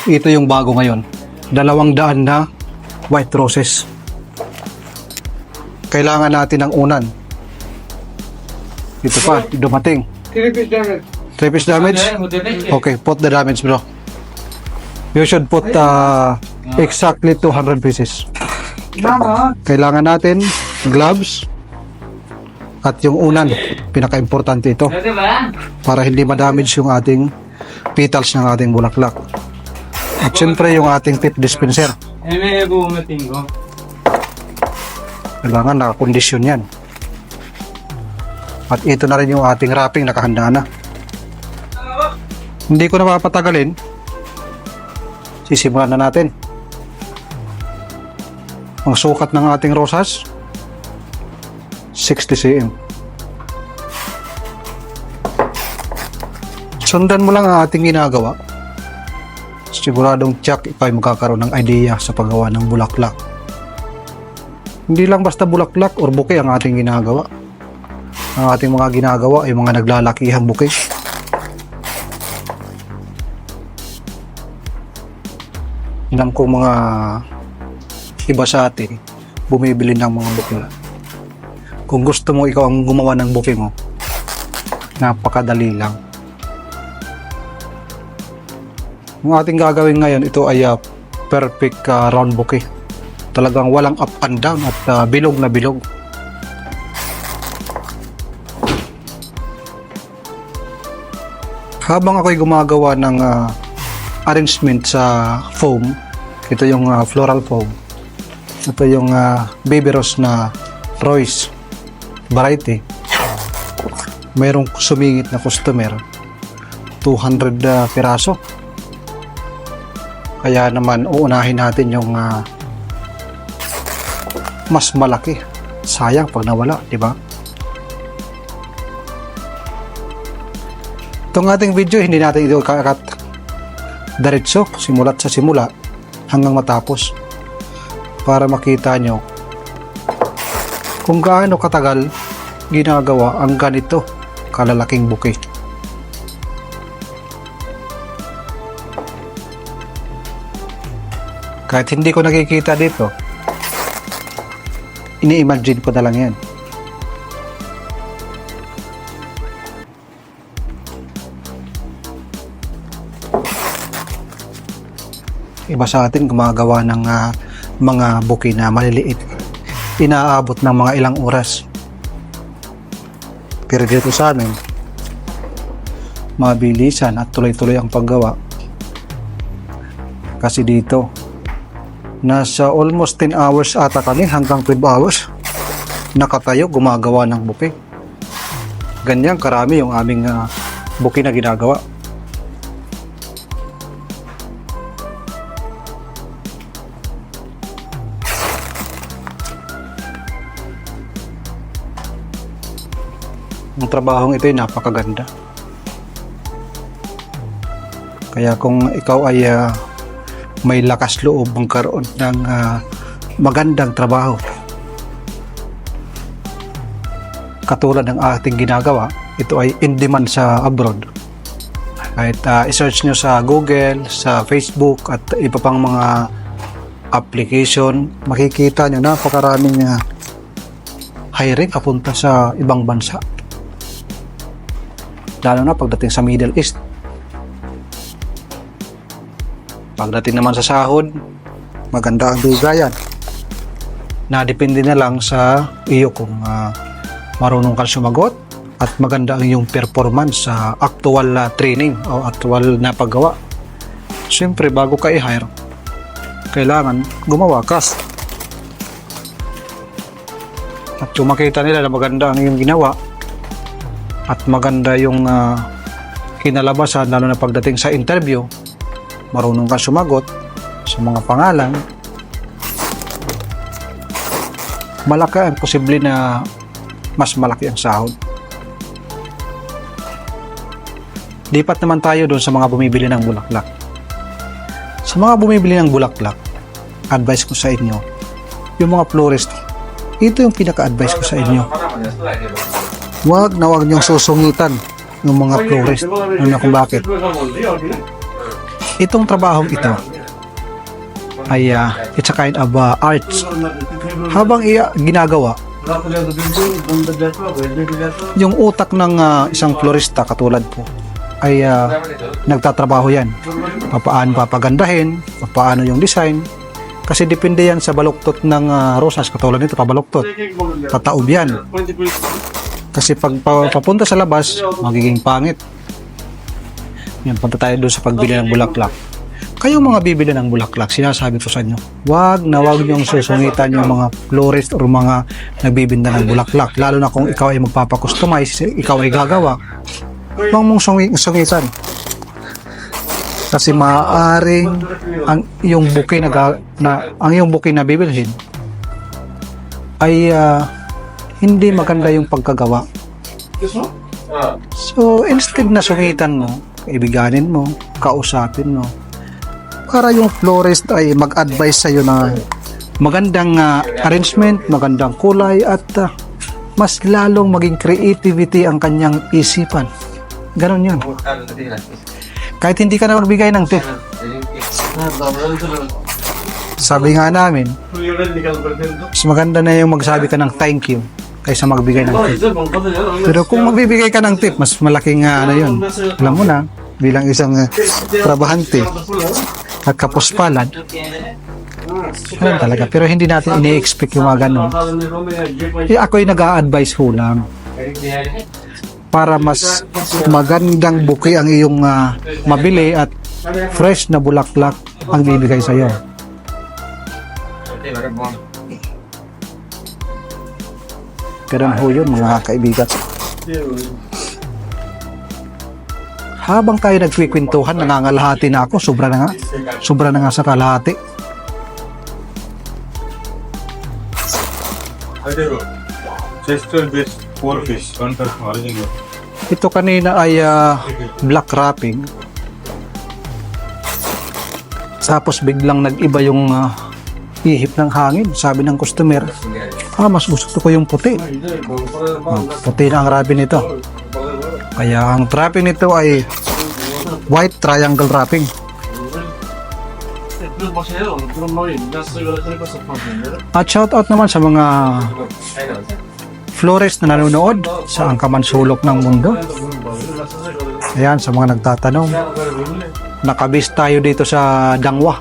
ito yung bago ngayon. 200 na white roses. Kailangan natin ng unan. Ito pa, dumating. 3-piece damage? Okay, put the damage, bro. You should put exactly 200 pieces. Kailangan natin gloves at yung unan. Pinaka-importante ito para hindi ma-damage yung ating petals ng ating bulaklak. At syempre yung ating tip dispenser. Kailangan nakakondisyon yan. At ito na rin yung ating wrapping, nakahanda na. Hindi ko na mapatagalin. Sisimulan na natin. Ang sukat ng ating rosas 60 cm. Sundan mo lang ang ating ginagawa. Siguradong tiyak ikaw ay magkakaroon ng idea sa paggawa ng bulaklak. Hindi lang basta bulaklak or bouquet ang ating ginagawa. Ang ating mga ginagawa ay mga naglalakihang bouquet. Alam ko mga iba sa atin bumibili ng mga bouquet. Kung gusto mo ikaw ang gumawa ng bouquet mo, napakadali lang. Yung ating gagawin ngayon, ito ay perfect round bouquet. Talagang walang up and down at bilog na bilog. Habang ako'y gumagawa ng arrangement sa foam, ito yung floral foam. Ito yung baby rose na Royce variety. Mayroong sumingit na customer, 200 piraso. Kaya naman uunahin natin yung mas malaki. Sayang pag nawala, di ba? Itong ating video, hindi natin ito kakat diretso, simulat sa simula hanggang matapos para makita nyo kung gaano katagal ginagawa ang ganito kalalaking bouquet. Kahit hindi ko nakikita dito, ini-imagine ko na lang yan. Iba sa atin gumagawa ng mga bouquet na maliliit. Inaabot ng mga ilang oras. Pero dito sa amin, mabilisan at tuloy-tuloy ang paggawa. Kasi dito, nasa almost 10 hours ata kami hanggang 12 hours nakatayo gumagawa ng bouquet. Ganyan karami yung aming bouquet na ginagawa. Ang trabahong ito ay napakaganda. Kaya kung ikaw ay may lakas loob magkaroon ng magandang trabaho katulad ng ating ginagawa, ito ay in demand sa abroad. Kahit i-search nyo sa Google, sa Facebook at iba pang mga application, makikita nyo napakaraming hiring kapunta sa ibang bansa, lalo na pagdating sa Middle East. Pagdating naman sa sahod, maganda ang bigayan. Nadepende na lang sa iyo kung marunong kang sumagot at maganda ang iyong performance sa actual training o actual na paggawa. Siyempre, bago ka i-hire, kailangan gumawa ka. At yung makita nila na maganda ang iyong ginawa at maganda yung kinalabasan, lalo na pagdating sa interview, marunong kang sumagot sa mga pangalan, malaki ang posible na mas malaki ang sahod. Lipat naman tayo doon sa mga bumibili ng bulaklak. Sa mga bumibili ng bulaklak, advice ko sa inyo, yung mga florist, ito yung pinaka-advice ko sa inyo. Huwag niyong susungitan ng mga florist. Ano kung bakit? Itong trabahong ito ay it's a kind of arts. Habang ginagawa, yung utak ng isang florista katulad po ay nagtatrabaho yan. Paano papagandahin, paano yung design. Kasi depende yan sa baluktot ng rosas. Katulad nito, pabaluktot. Tataob yan. Kasi pag papunta sa labas, magiging pangit. Yan, punta tayo doon sa pagbili ng bulaklak. Kayong mga bibili ng bulaklak, sinasabi ko sa inyo, wag niyong susungitan yung mga florist o mga nagbibinda ng bulaklak. Lalo na kung ikaw ay magpapakustomize, ikaw ay gagawa, huwag mong sungitan. Kasi maaaring ang iyong bouquet ang iyong bouquet na bibilhin ay hindi maganda yung pagkagawa. So instead na sungitan mo, ibiganin mo, kausapin mo, para yung florist ay mag-advise sa iyo na magandang arrangement, magandang kulay at mas lalong maging creativity ang kanyang isipan. Ganon yun. Kahit hindi ka na magbigay ng tip. Sabi nga namin, mas maganda na yung magsabi ka ng thank you kaysa magbigay ng tip. Pero kung magbibigay ka ng tip, mas malaking yun. Alam mo na, bilang isang trabahante at kapuspalad, ganun talaga. Pero hindi natin ini-expect yung mga ganun. Ako'y nag-a-advise ho lang para mas magandang bouquet ang iyong mabili at fresh na bulaklak ang bibigay sa iyo. Ganun ho yun mga kaibigan. Habang tayo nagkwikwentuhan, nangangalahati na ako. Sobra na nga sa kalahati. Ito kanina ay black wrapping. Tapos biglang nag-iba yung ihip ng hangin. Sabi ng customer, mas gusto ko yung puti. Puti na ang wrapping nito. Kaya ang wrapping nito ay white triangle wrapping. At shoutout naman sa mga florist na nanonood sa angkaman sulok ng mundo. Ayan, sa mga nagtatanong, nakabis tayo dito sa Dangwa.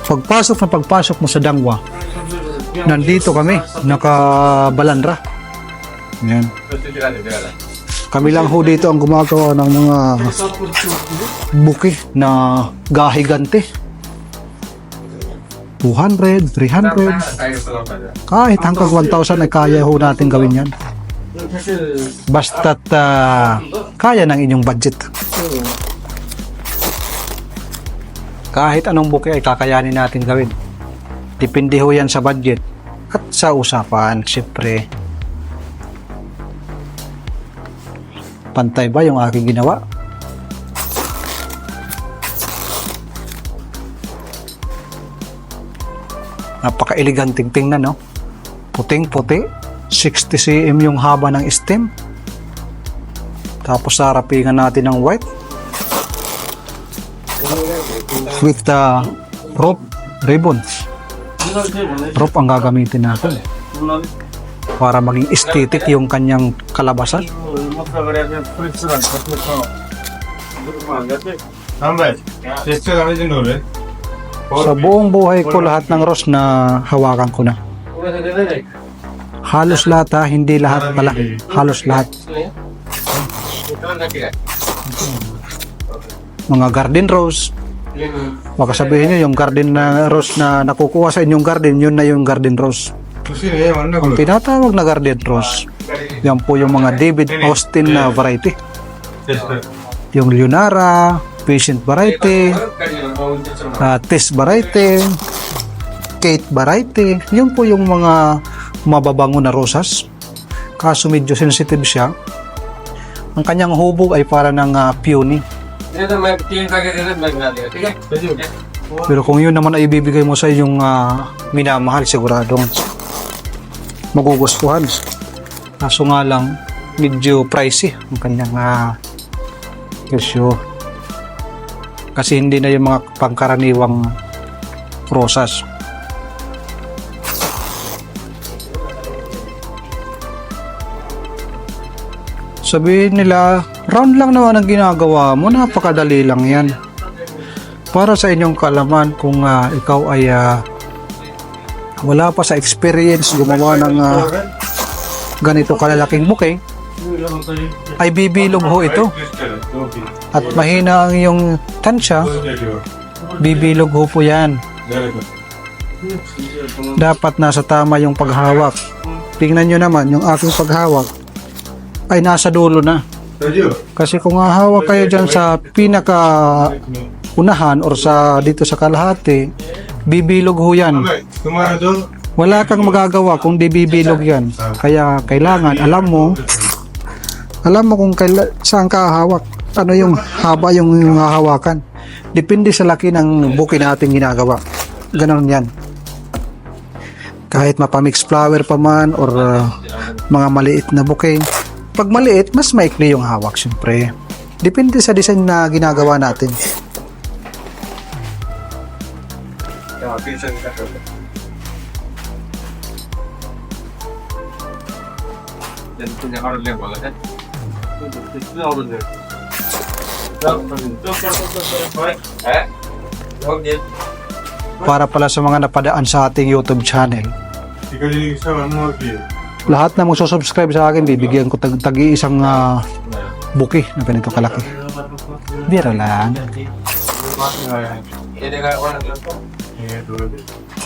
Pagpasok mo sa Dangwa, nandito kami, nakabalandra. Ayan. Kami lang ho dito ang gumagawa ng mga bouquet na gahigante. 200, 300, kahit hanggang 1,000 ay kaya ho natin gawin yan. Basta't kaya ng inyong budget. Kahit anong bouquet ay kakayanin natin gawin. Depende ho yan sa budget at sa usapan. Siyempre, pantay ba yung aking ginawa? Napaka-eleganting tingnan, no? Puting-puti, 60 cm yung haba ng stem. Tapos sarapingan natin ng white with the rope ribbons. Rope ang gagamitin natin para maging aesthetic yung kanyang kalabasan. Sa buong buhay ko, lahat ng rose na hawakan ko na. Halos lahat, hindi lahat pala. Halos lahat. Mga garden rose. Baka sabihin nyo, yung garden na rose na nakukuha sa inyong garden, yun na yung garden rose. Ang tinatawag na garden rose, yan po yung mga David Austin na variety. Yung Leonara, Patient variety, Tess variety, Kate variety. Yun po yung mga mababango na rosas. Kaso medyo sensitive siya. Ang kanyang hubog ay para ng peony. Pero kung yun naman ay ibibigay mo sa iyong minamahal, siguradong magugustuhan. Kaso nga lang, medyo pricey ang kanyang presyo. Kasi hindi na yung mga pangkaraniwang rosas. Sabihin nila, round lang naman ang ginagawa mo, napakadali lang yan. Para sa inyong kalaman, kung ikaw ay wala pa sa experience gumawa ng ganito kalalaking bouquet, ay bibilog ho ito. At mahina ang iyong tansya, bibilog ho po yan. Dapat nasa tama yung paghawak. Tingnan nyo naman, yung aking paghawak ay nasa dulo na. Kasi kung hahawak kayo dyan sa pinaka unahan or sa dito sa kalahati, bibilog ho yan. Wala kang magagawa kung di bibilog yan. Kaya kailangan alam mo kung saan ka hahawak, ano yung haba yung hahawakan. Depende sa laki ng bouquet na ating ginagawa. Ganon yan. Kahit mapamix flower pa man or mga maliit na bouquet, pag maliit, mas maikli yung hawak, syempre. Depende sa design na ginagawa natin. Para pala sa mga napadaan sa ating YouTube channel, lahat na magsusubscribe sa akin, bibigyan ko tag-iisang bouquet na ganito kalaki. Biro lang.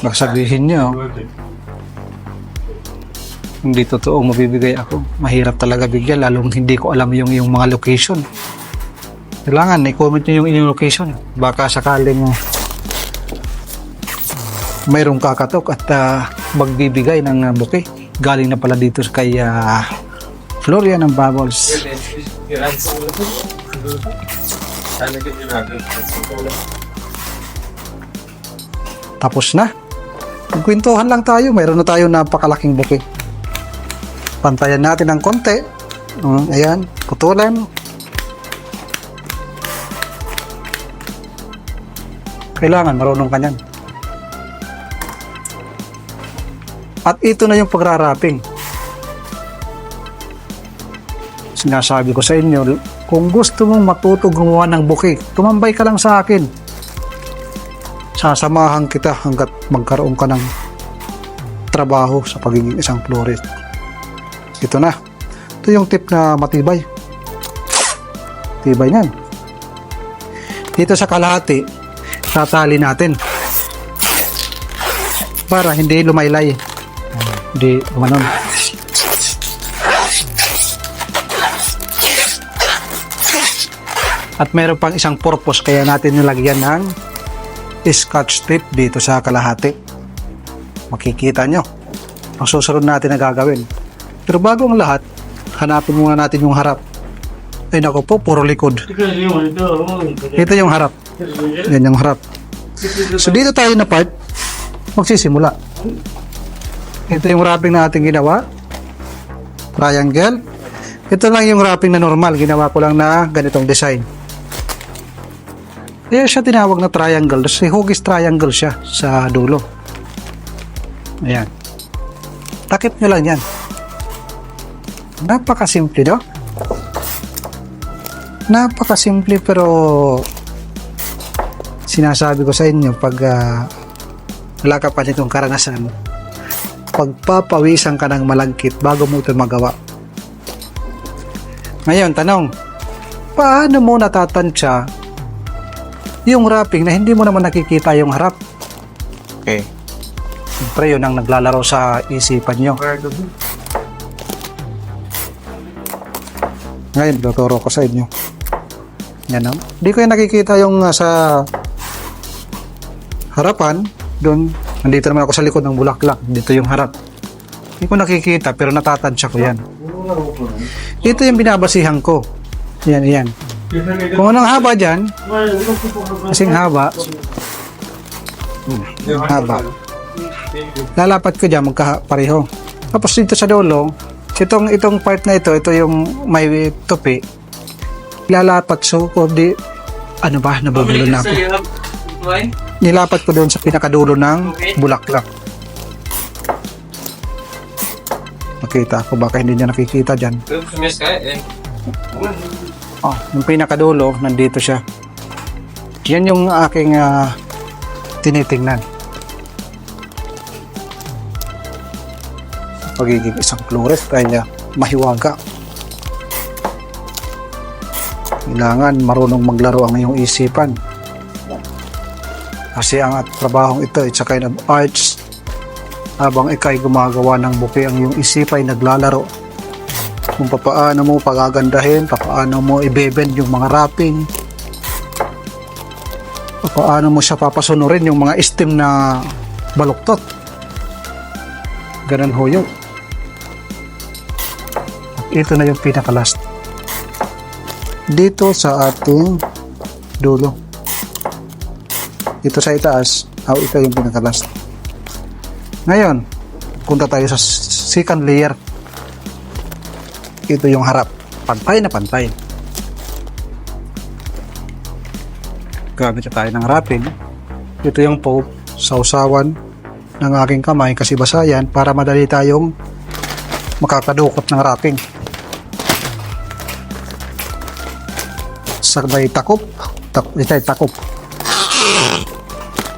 Magsabihin nyo, hindi totoo mabibigay ako. Mahirap talaga bigyan, lalong hindi ko alam yung mga location. Kailangan i-comment nyo yung inyong location. Baka sakaling mayroong kakatok at magbibigay ng bouquet. Galing na pala dito kay Florian ng Bubbles. Tapos na. Magkwentuhan lang tayo. Mayroon na tayo napakalaking bouquet. Pantayan natin ng konti. Ayan. Putulan. Kailangan marunong ka niyan. At ito na yung pagraraping. Sinasabi ko sa inyo, kung gusto mong matuto gumawa ng bouquet, tumambay ka lang sa akin. Sasamahan kita hanggat magkaroon ka ng trabaho sa pagiging isang florist. Ito na. Ito yung tip na matibay. Tibay yan. Dito sa kalahati, tatali natin para hindi lumaylay. Hindi gumanon. At meron pang isang purpose kaya natin nilagyan ng scotch tape dito sa kalahati. Makikita nyo ang susunod natin na gagawin. Pero bago ang lahat, hanapin muna natin yung harap. Ay nako po, puro likod. Ito yung harap. Yan yung harap. So dito tayo na part magsisimula. Ito yung wrapping na ating ginawa. Triangle. Ito lang yung wrapping na normal. Ginawa ko lang na ganitong design. Kaya siya tinawag na triangle. Si hugis triangle siya sa dulo. Ayan. Takip nyo lang yan. Napakasimple, no? Napakasimple pero sinasabi ko sa inyo pag wala ka pa nitong karanasan, pagpapawisan ka ng malagkit bago mo ito magawa. Ngayon, tanong, paano mo natatansya yung wrapping na hindi mo naman nakikita yung harap? Okay. Siyempre, yun ang naglalaro sa isipan nyo. Ngayon, tuturo ko sa inyo. Yan, no? Hindi ko yung nakikita yung sa harapan. Doon, nandito naman ako sa likod ng bulaklak. Dito yung harap. Hindi ko nakikita pero natatansya ko yan. Ito yung binabasihan ko. Yan, yan. Kung anong haba dyan, kasing haba, haba. Lalapat ko dyan, magkapareho. Tapos dito sa dulo, itong part na ito yung may tupi. Lalapat so, Ano ba? Nabubulol na ako. Nilapat ko doon sa pinakadulo ng bulaklak. Nakita ko, baka hindi niya nakikita dyan. Oh, yung pinakadulo, nandito siya. Yan yung aking tinitingnan. Pagiging isang florist ay mahiwaga. Kailangan marunong maglaro ang iyong isipan. Kasi ang trabahong ito, it's a kind of arts. Habang ikay gumagawa ng buke, ang iyong isip ay naglalaro. Kung paano mo pagagandahin, paano mo ibebend yung mga wrapping, paano mo siya papasunurin yung mga stem na baluktot. Ganun ho yun. Ito na yung pinaka-last. Dito sa ating dulo. Ito sa itaas, ito yung pinaka-last. Ngayon, punta tayo sa second layer. Ito yung harap. Pantay na pantay. Gamit na tayo ng wrapping. Ito yung pope, sausawan ng aking kamay kasi basa yan para madali tayong makakadukot ng wrapping. Sabay takop. Takop.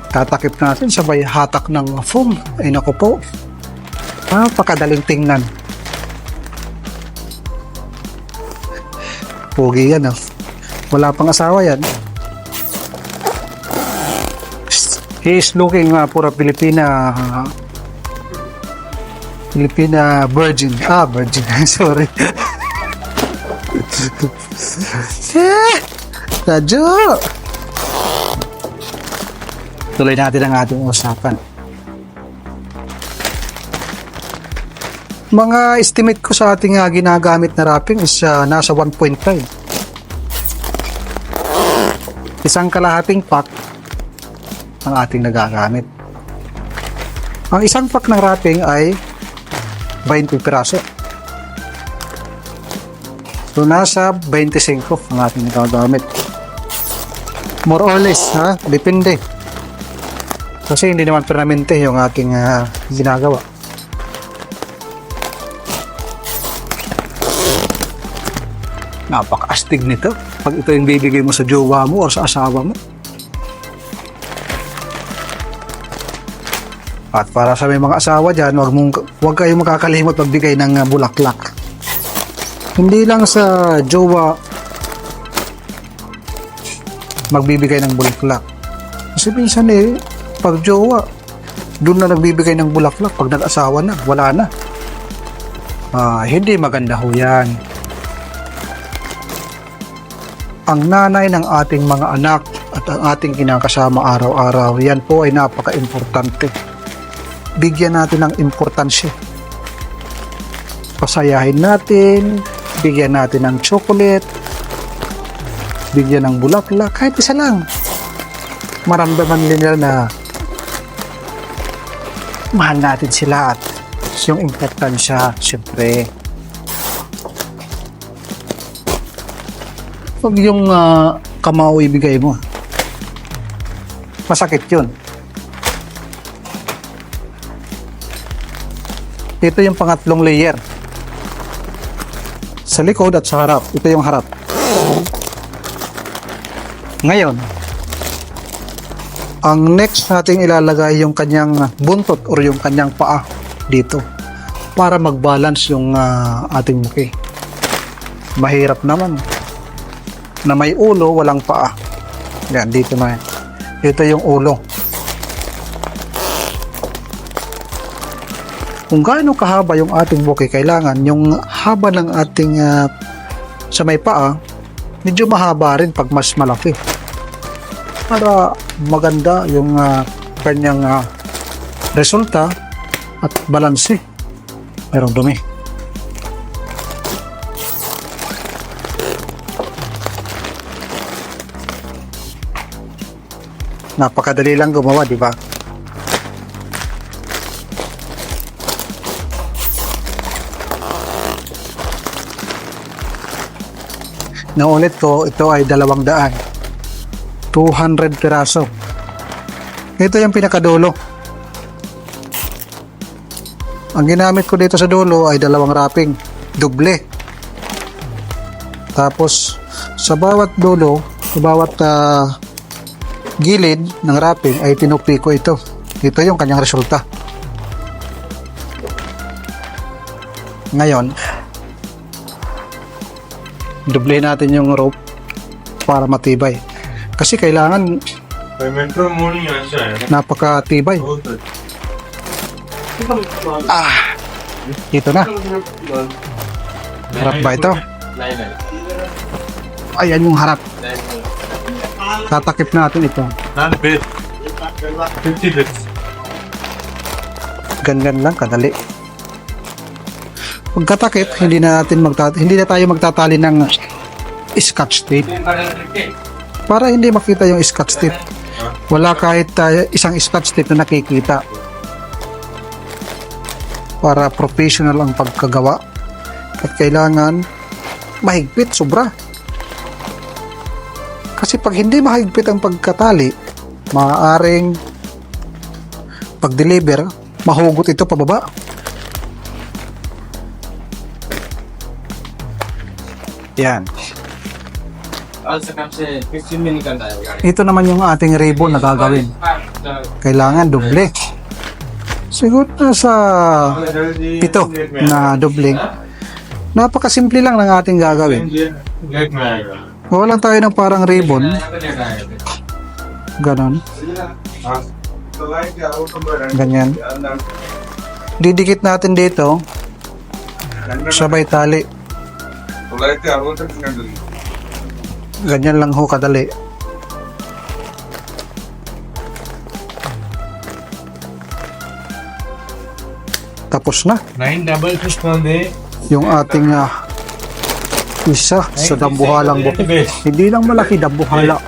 Tatakip natin sabay hatak ng foam. Ay naku po. Napakadaling tingnan. Pogi yan. Wala pang asawa yan. He is looking for a Filipina virgin. Virgin. Sorry. Radyo! Tuloy natin ang ating usapan. Mga estimate ko sa ating ginagamit na wrapping is nasa 1.5. Isang kalahating pack ang ating nagagamit. Ang isang pack ng wrapping ay 20 piraso. So, nasa 25 ang ating nagagamit. More or less, depende. Kasi hindi naman permanente yung aking ginagawa. Napaka-astig nito. Pag ito yung bibigay mo sa jowa mo o sa asawa mo. At para sa may mga asawa dyan, huwag kayong makakalimot magbigay ng bulaklak. Hindi lang sa jowa magbibigay ng bulaklak. Kasi minsan pag jowa, doon na nagbibigay ng bulaklak. Pag nag-asawa na, wala na. Hindi maganda ho yan. Ang nanay ng ating mga anak at ang ating kinakasama araw-araw, yan po ay napaka-importante. Bigyan natin ng importansya. Pasayahin natin, bigyan natin ng chocolate, bigyan ng bulaklak, kahit isa lang. Maramdaman nila na mahal natin sila at yung importansya, siyempre. Pag yung kamao ibigay mo, masakit yun. Ito yung pangatlong layer. Sa likod at sa harap. Ito yung harap. Ngayon, ang next nating ilalagay yung kanyang buntot or yung kanyang paa dito para mag-balance yung ating buke. Mahirap naman na may ulo, walang paa. Yan, dito na yan. Ito yung ulo. Kung gaano kahaba yung ating buke, kailangan yung haba ng ating sa may paa, medyo mahaba rin pag mas malaki. Para maganda yung kanyang resulta at balanse. Mayroong dumi. Napakadali lang gumawa, di ba? Naulit ko, ito ay 200. 200 piraso. Ito yung pinakadulo. Ang ginamit ko dito sa dulo ay dalawang wrapping, doble. Tapos sa bawat dulo, sa bawat gilid ng wrapping ay tinupi ko ito. Ito yung kanyang resulta. Ngayon, doble natin yung rope para matibay. Kasi kailangan napakatibay. Ito na. Harap ba ito? Ayan yung harap. Tatakip natin ito. Ganyan lang, kadali. Pagkatakip, hindi na tayo magtatali ng scotch tape. Para hindi makita yung scotch tape. Wala kahit isang scotch tape na nakikita. Para professional ang pagkagawa. At kailangan mahigpit, sobra. Kasi pag hindi mahigpit ang pagkatali, maaaring pag-deliver, mahugot ito pababa. Yan. Ito naman yung ating ribbon na gagawin. Kailangan doble. Siguro sa 7 na doble. Napakasimple lang ng ating gagawin. Gawa lang tayo ng parang ribbon. Ganon. Ganyan. Didikit natin dito. Sabay tali. Ganyan lang ho kadali. Tapos na. 9 double fish Yung ating isa sa dambuhalang buki. Hindi lang malaki, dambuhala.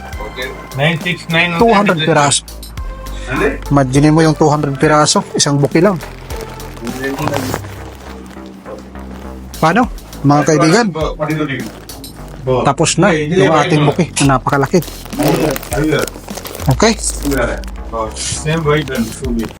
969 200 piraso. Imagine mo yung 200 piraso, isang buki lang. Paano, mga kaibigan? Tapos na yung ating buki na napakalaki. Okay? Same weight and